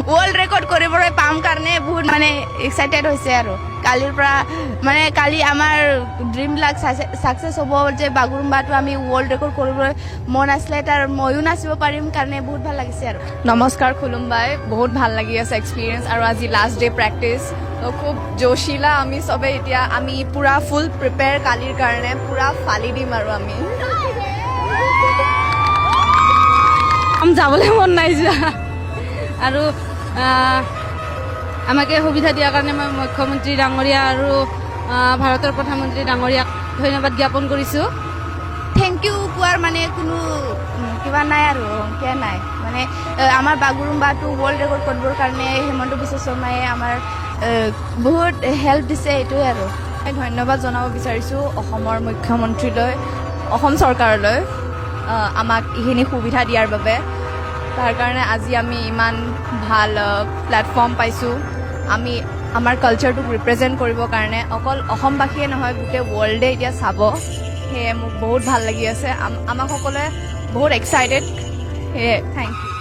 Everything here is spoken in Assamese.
ৱৰ্ল্ড ৰেকৰ্ড কৰিবলৈ পাম কাৰণে বহুত মানে এক্সাইটেড হৈছে আৰু কালিৰ পৰা মানে কালি আমাৰ ড্ৰিমবিলাক ছাকচেছ হ'ব যে বাগৰুম্বাটো আমি ৱৰ্ল্ড ৰেকৰ্ড কৰিবলৈ মন আছিলে তাৰ ময়ো নাচিব পাৰিম কাৰণে বহুত ভাল লাগিছে আৰু নমস্কাৰ খুলুমবাই বহুত ভাল লাগি আছে এক্সপিৰিয়েঞ্চ আৰু আজি লাষ্ট ডে প্ৰেক্টিচ তো খুব জোশিলা আমি চবে এতিয়া আমি পুৰা ফুল প্ৰিপেয়াৰ কালিৰ কাৰণে পুৰা ফালি দিম আৰু আমি যাবলৈ মন নাই যোৱা আৰু আমাকে সুবিধা দিয়াৰ কাৰণে মই মুখ্যমন্ত্ৰী ডাঙৰীয়া আৰু ভাৰতৰ প্ৰধানমন্ত্ৰী ডাঙৰীয়াক ধন্যবাদ জ্ঞাপন কৰিছোঁ থেংক ইউ কোৱাৰ মানে কোনো কিবা নাই আৰু কিয় নাই মানে আমাৰ বাগৰুম্বাটো ৱৰ্ল্ড ৰেকৰ্ড কৰিবৰ কাৰণে হেমন্ত বিশ্ব শৰ্মাই আমাৰ বহুত হেল্প দিছে এইটোৱে আৰু ধন্যবাদ জনাব বিচাৰিছোঁ অসমৰ মুখ্যমন্ত্ৰীলৈ অসম চৰকাৰলৈ আমাক এইখিনি সুবিধা দিয়াৰ বাবে তাৰ কাৰণে আজি আমি ইমান ভাল প্লেটফৰ্ম পাইছোঁ আমি আমাৰ কালচাৰটোক ৰিপ্ৰেজেণ্ট কৰিবৰ কাৰণে অকল অসমবাসীয়ে নহয় গোটেই ৱৰ্ল্ডে এতিয়া চাব সেয়ে মোক বহুত ভাল লাগি আছে আমাক সকলোৱে বহুত এক্সাইটেড সেয়ে থেংক ইউ